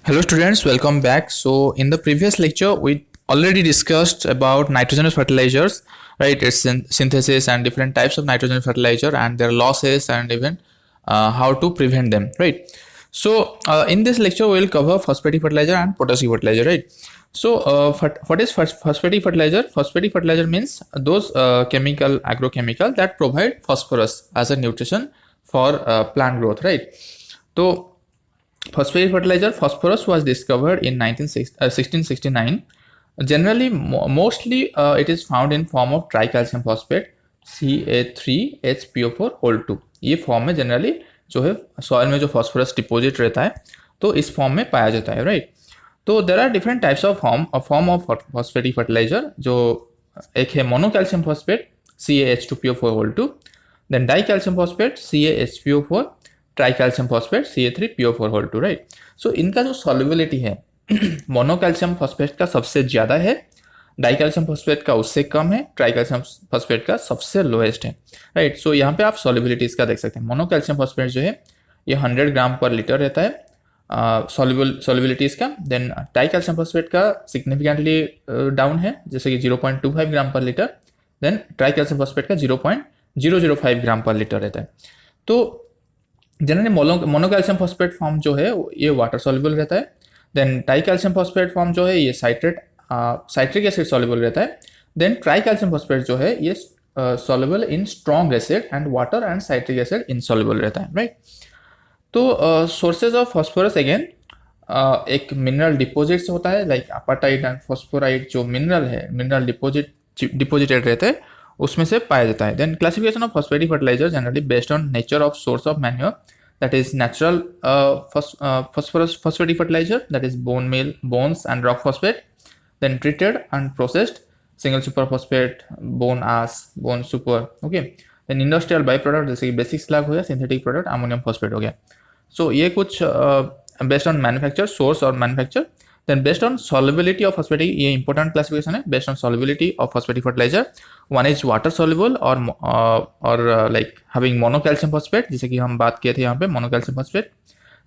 Hello students, welcome back. So in the previous lecture, we already discussed about nitrogenous fertilizers, right? Its synthesis and different types of nitrogen fertilizer and their losses and even how to prevent them, right? So in this lecture, we will cover phosphatic fertilizer and potassic fertilizer, right? So what is phosphatic fertilizer? Phosphatic fertilizer means those agrochemical that provide phosphorus as a nutrition for plant growth, right? So phosphatic fertilizer phosphorus was discovered in 1669. Generally, mostly it is found in form of tricalcium phosphate Ca3HPO4 whole 2. ये form में generally जो है soil में जो phosphorus deposit रहता है तो इस फॉर्म में पाया जाता है, राइट. तो there are different types of form of phosphatic fertiliser. जो एक है monocalcium phosphate CaH2PO4 whole 2, then dicalcium phosphate CaHPO4, tricalcium phosphate Ca3PO4 whole 2, right. So इनका जो सॉल्युबिलिटी है मोनोकैल्शियम फॉस्फेट का सबसे ज़्यादा है, डाईकैल्शियम फॉस्फेट का उससे कम है, ट्राईकैल्शियम फॉस्फेट का सबसे लोएस्ट है, राइट. सो यहाँ पे आप सॉल्युबिलिटीज़ का देख सकते हैं. मोनोकैल्शियम फॉस्फेट जो है ये 100 ग्राम पर लीटर रहता है सॉल्युबिलिटीज़ का. देन डाईकैल्शियम फॉस्फेट का सिग्निफिकेंटली डाउन है, जैसे कि 0.25 ग्राम पर लीटर. देन ट्राईकैल्शियम फॉस्फेट का 0.005 ग्राम पर लीटर रहता है. तो जनरली मोनोकैल्शियम फॉस्फेट फॉर्म जो है ये वाटर सॉल्युबल रहता है. देन ट्राईकैल्शियम फॉस्फेट फॉर्म जो है ये साइट्रिक एसिड सॉल्युबल रहता है. देन ट्राईकैल्शियम फॉस्फेट जो है ये soluble in strong acid and water and citric acid insoluble रहता है, राइट. तो सोर्सेज ऑफ फॉस्फोरस अगेन एक मिनरल डिपॉजिट से होता है, लाइक अपाटाइट एंड फॉस्फोराइट जो मिनरल है, मिनरल डिपॉजिटेड रहते हैं उसमें से पाया जाता है. Then classification of phosphatic fertilizer generally based on nature of source of manure, that is natural phosphatic fertilizer, that is bone meal, bones and rock phosphate. Then treated and processed single superphosphate, bone ash, bone super, okay. Then industrial byproduct जैसे कि basic slag हो गया, synthetic product ammonium phosphate हो गया. सो ये कुछ based on manufacture source और manufacture. Then based on solubility of phosphatic, ये important classification है. Based on solubility of phosphatic fertilizer, one is water soluble or like having monocalcium phosphate, जैसे कि हम बात किए थे यहाँ पे monocalcium phosphate.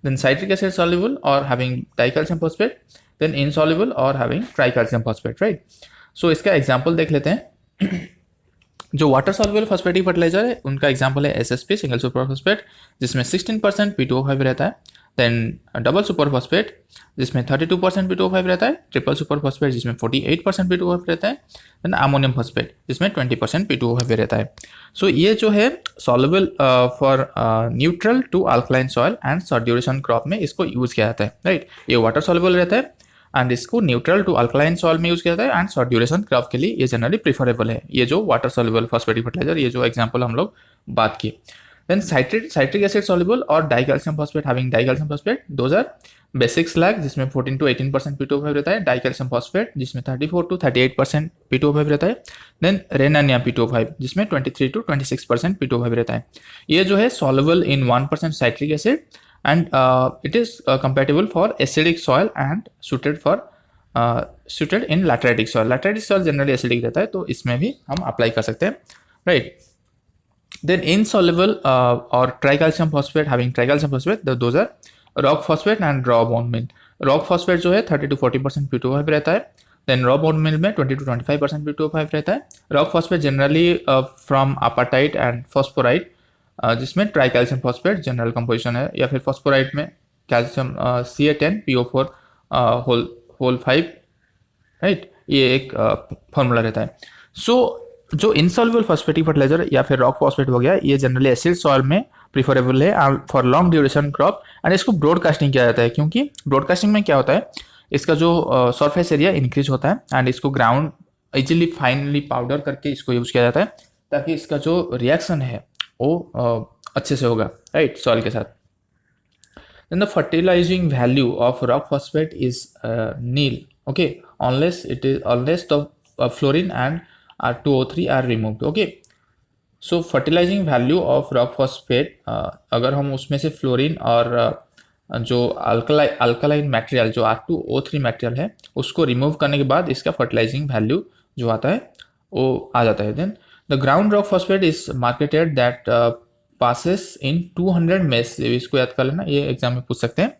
Then citric acid soluble or having dicalcium phosphate. Then insoluble or having tricalcium phosphate, right? So इसका example देख लेते हैं. जो वाटर सॉल्युबल फॉस्फेटिक फर्टिलाइजर है उनका एग्जांपल है SSP सिंगल सुपर फॉस्फेट, जिसमें 16% P2O5 रहता है. देन डबल सुपर फॉस्फेट जिसमें 32% P2O5 रहता है. ट्रिपल सुपर फॉस्फेट जिसमें 48% P2O5 रहता है. देन अमोनियम फॉस्फेट जिसमें 20% P2O5 रहता है. सो ये जो है soluble for neutral to alkaline soil and short duration crop में इसको यूज़ किया जाता है, राइट. ये वाटर सॉल्युबल रहता है एंड इसको न्यूट्रल टू अल्कलाइन सॉइल में यूज़ किया जाता है एंड शॉर्ट ड्यूरेशन क्रॉप के लिए ये जनरली प्रीफरेबल है. ये जो वाटर सॉल्युबल फॉस्फेटिक फर्टिलाइजर, ये जो एग्जांपल हम लोग बात की. देन साइट्रिक एसिड सॉल्युबल और dicalcium phosphate having dicalcium phosphate, those are basic slag जिसमें 14 to 18% P2O5 रहता है. डाईकैल्शियम फॉस्फेट जिसमें 34 to 38% P2O5 रहता है. देन रेनानिया P2O5 जिसमें 23 to 26% P2O5 रहता है. ये जो है soluble in 1% citric acid and it is compatible for acidic soil and suited in lateritic soil. Lateritic soil generally acidic रहता है तो इसमें भी हम अप्लाई कर सकते हैं, राइट. देन insoluble और tricalcium phosphate having tricalcium phosphate, those are rock phosphate and raw bone meal. Rock phosphate जो है 30 to 40% P2O5 रहता है. देन रॉ बोन मिल में 20 to 25% P2O5 रहता है. Rock phosphate generally from apatite and phosphorite जिसमें tricalcium phosphate general composition है, या फिर फॉस्फोराइट में कैल्शियम Ca10PO4 होल 5, राइट. ये एक फॉर्मूला रहता है. सो जो इनसॉल्युबल फॉस्फेटिक फर्टिलाइजर या फिर रॉक फॉस्फेट हो गया, ये जनरली एसिड सॉइल में प्रीफरेबल है for long duration crop and इसको ब्रॉडकास्टिंग किया जाता है, क्योंकि ब्रॉडकास्टिंग में क्या होता है, इसका जो सरफेस एरिया इंक्रीज होता है एंड इसको ग्राउंड इजीली फाइनली पाउडर करके इसको यूज़ किया जाता है ताकि इसका जो रिएक्शन है वो अच्छे से होगा, राइट, सॉइल के साथ. Then the fertilizing value of rock phosphate is nil, okay, unless the fluorine and R2O3 are removed, okay. So fertilizing value of rock phosphate अगर हम उसमें से फ्लोरीन और जो अल्कलाइन मटेरियल जो R2O3 मटेरियल है उसको रिमूव करने के बाद इसका फर्टिलाइजिंग वैल्यू जो आता है वो आ जाता है. Then the ground rock phosphate is marketed that passes in 200 mesh, इसको याद कर लेना, ये एग्जाम में पूछ सकते हैं.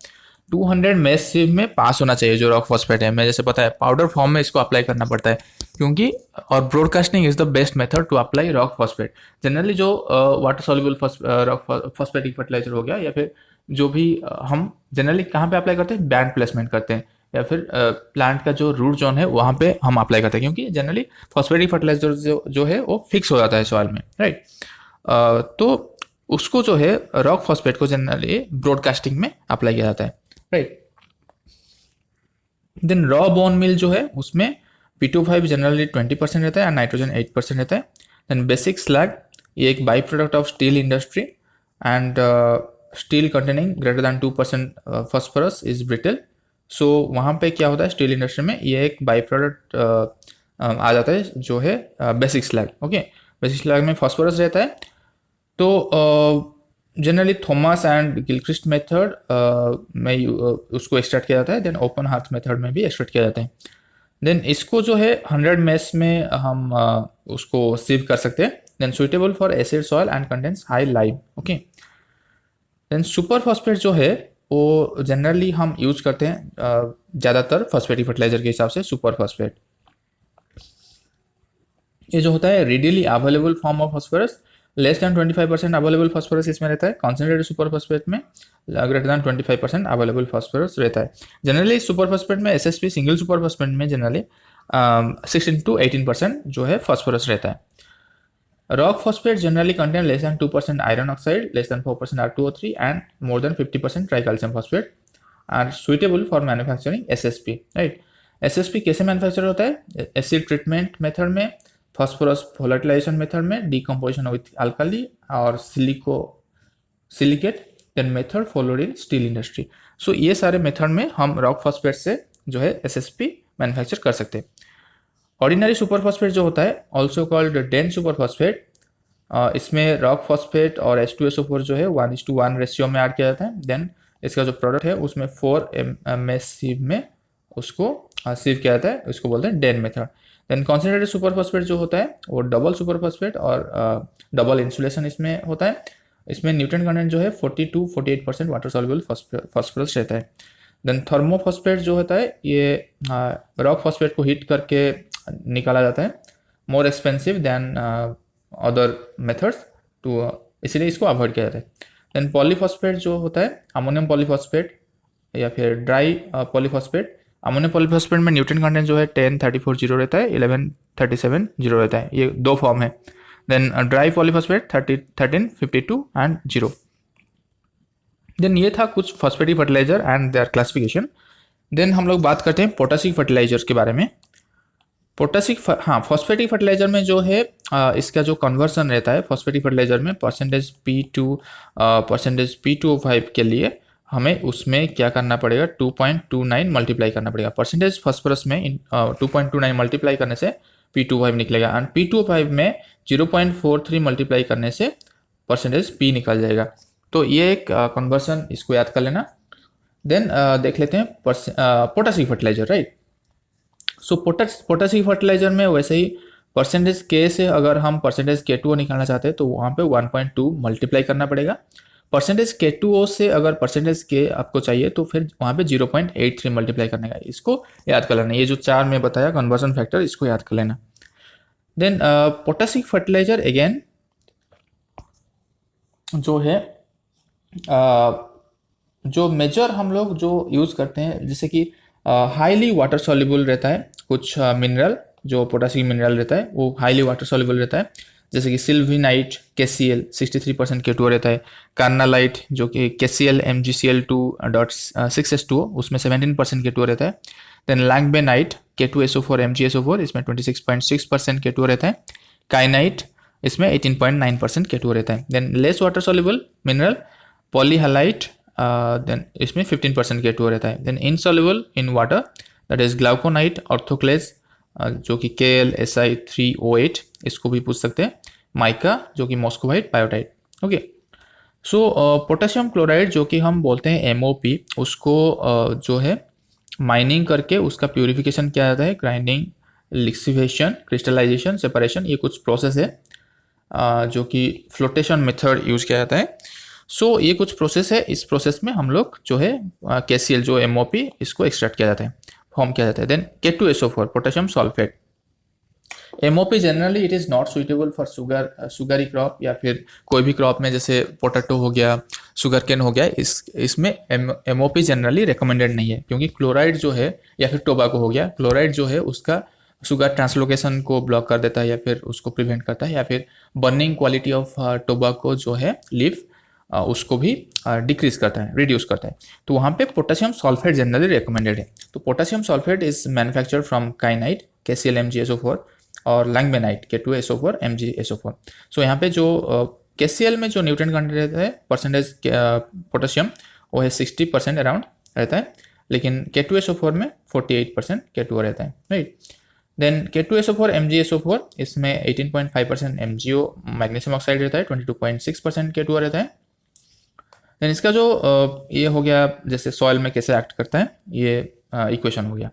200 मेस सिव में पास होना चाहिए जो रॉक फॉस्फेट है। मैं जैसे पता है पाउडर फॉर्म में इसको अप्लाई करना पड़ता है क्योंकि, और broadcasting is the best method to apply rock phosphate. Generally जो water soluble rock phosphatic fertiliser हो गया या फिर जो भी हम जनरली कहाँ पे अप्लाई करते हैं, बैंड प्लेसमेंट करते हैं या फिर प्लांट का जो रूट जोन है वहाँ पे हम अप्लाई करते हैं क्योंकि जनरली फॉस्फेटिक फर्टिलाइजर जो है वो फिक्स हो जाता है सॉइल में, राइट। तो उसको जो है रॉक फॉस्फेट को जनरली ब्रॉडकास्टिंग में अप्लाई किया जाता है, right. Then raw bone meal जो है उसमें P2O5 जनरली 20% रहता है और नाइट्रोजन 8% रहता है। देन बेसिक स्लैग, ये एक by product of steel industry and steel containing greater than 2% phosphorus is brittle. So वहाँ पे क्या होता है स्टील इंडस्ट्री में, ये एक बाई प्रोडक्ट आ जाता है जो है basic slag. Okay, basic slag में फॉस्फोरस रहता है। तो generally Thomas and Gilchrist method में उसको एक्सट्रैक्ट किया जाता है। देन ओपन हार्थ मेथड में भी एक्सट्रैक्ट किया जाता है। देन इसको जो है 100 मेस में हम उसको सीव कर सकते हैं। Then suitable for acid soil and contains high lime. Okay, then super phosphate जो है वो जनरली हम यूज करते हैं ज़्यादातर फॉस्फेटिक फर्टिलाइजर के हिसाब से सुपर फॉस्फेट। ये जो होता है readily available form of phosphorus, less than 25% available phosphorus इसमें रहता है। कॉन्सेंट्रेटेड सुपर फॉस्फेट में ग्रेटर दैन 25% अवेलेबल फॉस्फोरस रहता है। जनरली सुपर फॉस्फेट में SSP सिंगल सुपर फॉस्फेट में जनरली 16 to 18% जो है फॉस्फोरस रहता है। Rock phosphate generally contain less than 2% iron oxide, less than 4% R2O3 and more than 50% tricalcium phosphate are suitable for manufacturing SSP, right. SSP कैसे manufacture होता है, acid treatment method में, phosphorus volatilisation method में, decomposition with alkali और silicate then method followed in steel industry. So ये सारे method में हम रॉक फॉस्फेट से जो है SSP मैन्युफैक्चर कर सकते हैं। ऑर्डिनरी सुपर फॉस्फेट जो होता है also called Den super phosphate, इसमें रॉक फॉस्फेट और H2SO4 जो है 1:1 रेशियो में ऐड किया जाता है। देन इसका जो प्रोडक्ट है उसमें 4 MS सीव में उसको सीव किया जाता है, उसको बोलते हैं Den method. Then concentrated super phosphate जो होता है वो डबल सुपर फॉस्फेट और डबल इंसुलेशन इसमें होता है। इसमें न्यूट्रिएंट कंटेंट जो है 40 to 48% वाटर सॉल्युबल फॉस्फोरस रहता है। देन थर्मोफॉस्फेट जो होता है ये रॉक फॉस्फेट को हीट करके निकाला जाता है, more expensive than other methods too, इसीलिए इसको अवॉइड किया जाता है। देन पॉलीफॉस्फेट जो होता है अमोनियम पॉलीफॉस्फेट या फिर ड्राई पॉलीफॉस्फेट। अमोनियम पॉलीफॉस्फेट में न्यूट्रिएंट कंटेंट जो है 10:34:0 रहता है, 11:37:0 रहता है। ये दो फॉर्म है। Then dry polyphosphate 13:52 and 0। Then ये था कुछ phosphatic fertiliser and their classification. Then हम लोग बात करते हैं पोटासिक फर्टिलाइजर्स के बारे में। फॉस्फेटिक फर्टिलाइजर में जो है इसका जो कन्वर्सन रहता है फॉस्फेटिक फर्टिलाइजर में %P2O5 के लिए हमें उसमें क्या करना पड़ेगा, 2.29 मल्टीप्लाई करना पड़ेगा। परसेंटेज फॉस्फोरस में 2.29 मल्टीप्लाई करने से P2O5 निकलेगा एंड P2O5 में 0.43 मल्टीप्लाई करने से परसेंटेज P निकल जाएगा। तो ये एक कन्वर्सन, इसको याद कर लेना। देन देख लेते हैं पोटासिक फर्टिलाइजर, राइट। सो पोटासिक फर्टिलाइजर में वैसे ही परसेंटेज K से अगर हम परसेंटेज K2O निकालना चाहते हैं तो वहाँ पे 1.2 मल्टीप्लाई करना पड़ेगा। परसेंटेज K2O से अगर परसेंटेज K आपको चाहिए तो फिर वहाँ पे 0.83 मल्टीप्लाई करने का, इसको याद कर लेना। ये जो 4 में बताया कन्वर्जन फैक्टर, इसको याद कर लेना। देन पोटासिक फर्टिलाइजर अगेन जो है जो मेजर हम लोग जो यूज़ करते हैं, जैसे कि हाईली वाटर सॉल्युबल रहता है, कुछ मिनरल जो पोटासिक मिनरल रहता है वो हाईली वाटर सॉल्युबल रहता है, जैसे कि सिल्वीनाइट KCl 63% K2O रहता है। कार्नालाइट जो कि KCl MgCl2.6H2O उसमें 17% K2O रहता है। देन लैंगबेनाइट K2SO4 MgSO4 इसमें 26.6% K2O रहता है। काइनाइट इसमें 18.9% K2O रहता है। Then less water soluble mineral polyhalite, then इसमें 15% K2O रहता है। Then insoluble in water that is glauconite orthoclase जो कि KlSi3O8 इसको भी पूछ सकते हैं। माइका जो कि मॉस्कोवाइट बायोटाइट। ओके, सो पोटेशियम क्लोराइड जो कि हम बोलते हैं MOP, उसको जो है माइनिंग करके उसका प्यूरिफिकेशन किया जाता है। ग्राइंडिंग, लिक्सिफिकेशन, क्रिस्टलाइजेशन, सेपरेशन, ये कुछ प्रोसेस है जो कि फ्लोटेशन मेथड यूज किया जाता है। सो ये कुछ प्रोसेस है, इस प्रोसेस में हम लोग जो है KCl जो MOP इसको एक्सट्रैक्ट किया जाता है, फॉर्म किया जाता है। Then K2SO4 potassium sulphate. MOP generally it is not suitable for sugary crop या फिर कोई भी क्रॉप में, जैसे पोटैटो हो गया, शुगर केन हो गया, इसमें MOP जनरली रिकमेंडेड नहीं है, क्योंकि क्लोराइड जो है, या फिर टोबैको हो गया, क्लोराइड जो है उसका शुगर ट्रांसलोकेशन को ब्लॉक कर देता है या फिर उसको प्रिवेंट करता है, या फिर बर्निंग क्वालिटी ऑफ टोबैको जो है लीफ उसको भी डिक्रीज करता है, रिड्यूस करता है। तो वहाँ पे पोटेशियम सल्फेट जनरली रिकमेंडेड है। तो potassium sulphate is manufactured from kainite KCl MgSO4 और लैंगबेनाइट K2SO4 MgSO4। सो यहाँ पे जो KCl में जो न्यूट्रिएंट कंटेंट रहता है परसेंटेज पोटेशियम वो है 60% अराउंड रहता है, लेकिन K2SO4 में 48% K2O रहता है, राइट। देन K2SO4 MgSO4 इसमें 18.5% MgO मैग्नीशियम ऑक्साइड रहता है, 22.6% K2O रहता है। देन इसका जो ये हो गया जैसे सॉइल में कैसे एक्ट करता है, ये इक्वेशन हो गया।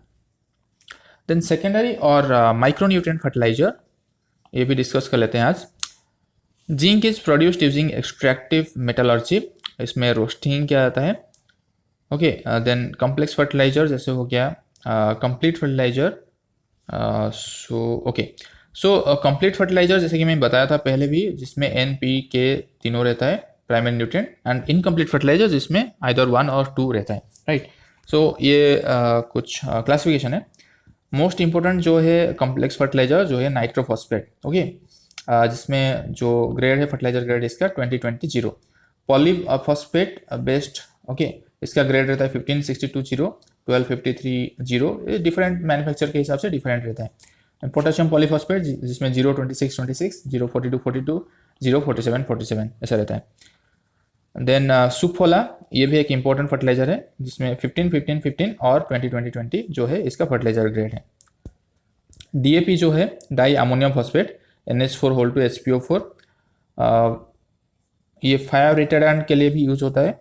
देन सेकेंडरी और माइक्रोन्यूट्रिएंट फर्टिलाइजर, ये भी डिस्कस कर लेते हैं आज। Zinc is produced using extractive metallurgy, इसमें रोस्टिंग किया जाता है, ओके। देन कॉम्प्लेक्स फर्टिलाइजर जैसे हो गया complete fertiliser, so complete fertiliser जैसे कि मैं बताया था पहले भी, जिसमें NPK तीनों रहता है primary nutrient, and incomplete fertiliser जिसमें आइदर 1 और 2 रहता है, राइट। सो ये कुछ क्लासिफिकेशन है। मोस्ट इंपॉर्टेंट जो है कॉम्प्लेक्स फर्टिलाइजर जो है नाइट्रोफॉस्फेट, ओके, जिसमें जो ग्रेड है फर्टिलाइजर ग्रेड इसका 2020 पॉलीफॉस्फेट बेस्ड, ओके, इसका ग्रेड रहता है 15620, 12530, ये डिफरेंट मैन्युफैक्चर के हिसाब से डिफरेंट रहता है। पोटेशियम पॉलीफॉस्फेट जिसमें 02626, 04242, 04747 ऐसा रहता है। देन सुफोला, ये भी एक इंपॉर्टेंट फर्टिलाइजर है जिसमें 15 और 20 जो है इसका फर्टिलाइजर ग्रेड है। DAP जो है di ammonium phosphate NH4 HPO4, ये फायर रिटार्डेंट के लिए भी यूज होता है।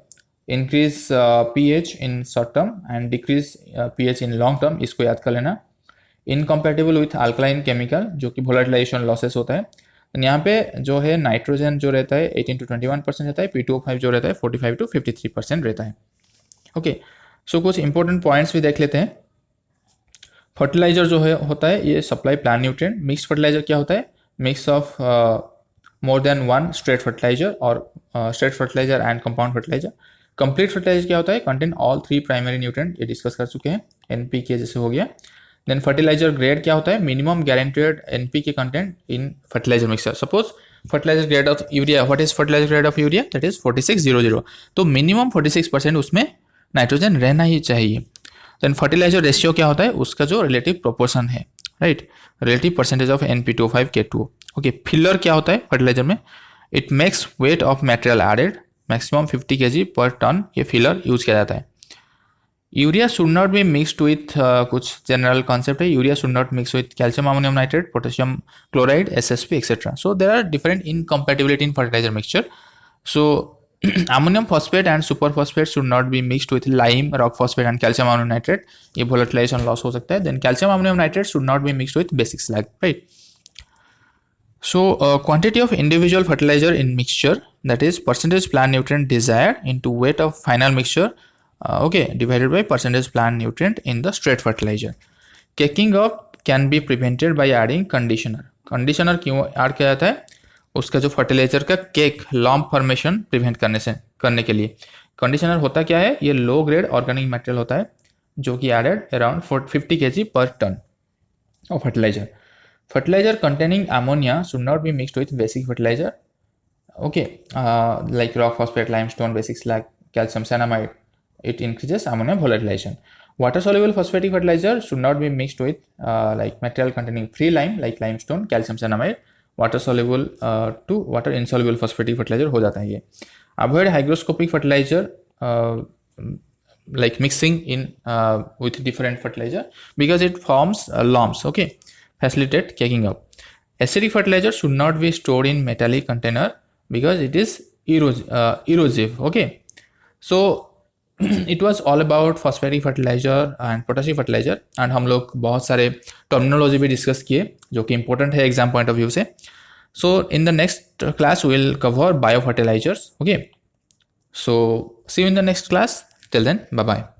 Increase pH in short term and decrease pH in long term, इसको याद कर लेना। इनकम्पैटिबल विथ अल्कलाइन केमिकल, जो कि वोलेटिलाइजेशन लॉसेस होता है। यहाँ पे जो है नाइट्रोजन जो रहता है 18 to 21% रहता है, P2O5 जो रहता है 45 to 53% रहता है, ओके। सो कुछ इंपॉर्टेंट पॉइंट्स भी देख लेते हैं। फर्टिलाइजर जो है होता है ये supply plant nutrient. Mixed fertiliser क्या होता है? Mix of more than one straight fertiliser और straight fertiliser and compound fertiliser. Complete fertiliser क्या होता है? कंटेन ऑल 3 प्राइमरी न्यूट्रिएंट, ये डिस्कस कर चुके हैं, NPK जैसे हो गया। देन फर्टिलाइजर ग्रेड क्या होता है? Minimum guaranteed NPK content in fertiliser mixer. Suppose fertiliser grade of urea, what is fertiliser grade of urea? That is 4600, तो मिनिमम 46% उसमें नाइट्रोजन रहना ही चाहिए। देन फर्टिलाइजर रेशियो क्या होता है? उसका जो रिलेटिव प्रोपोर्शन है, right, relative percentage of NP2O5 K2O, okay. Filler क्या होता है फर्टिलाइजर में? It makes weight of material added, maximum 50 kg per ton ये फिलर यूज किया जाता है। Urea should not be mixed with, कुछ जनरल कॉन्सेप्ट है, urea should not mix with calcium ammonium nitrate, potassium chloride, SSP etcetera. So there are different incompatibility in fertiliser mixture. So ammonium phosphate and super phosphate should not be mixed with lime, rock phosphate and calcium ammonium nitrate, ये volatilization loss हो सकता है। then calcium ammonium nitrate should not be mixed with basic slag, right? So quantity of individual fertilizer in mixture, that is percentage plant nutrient desired into weight of final mixture, okay, divided by percentage plant nutrient in the straight fertilizer. Caking up can be prevented by adding conditioner. conditioner क्यों add किया जाता है? उसका जो fertiliser का cake लॉम्प formation prevent करने के लिए। कंडीशनर होता क्या है? ये लो ग्रेड ऑर्गेनिक मटेरियल होता है जो कि added around 50 kg per ton of fertiliser. Fertiliser containing ammonia should not be mixed with basic fertiliser, okay, like rock phosphate, limestone, basic slag, calcium cyanamide, it increases ammonia volatilization. Water soluble phosphatic fertilizer should not be mixed with like material containing free lime like limestone, calcium cyanamide, water soluble to water insoluble phosphatic fertilizer हो जाता है ये। Avoid hygroscopic fertilizer like mixing in with different fertilizer because it forms lumps, okay, facilitate caking up. Acidic fertilizer should not be stored in metallic container because it is erosive, okay. So it was all about phosphatic fertiliser and potassium fertiliser, and हम लोग बहुत सारे terminology भी discuss किए जो कि important है exam point of view से। So in the next class will cover bio fertilisers, okay. So see you in the next class. Till then, bye bye.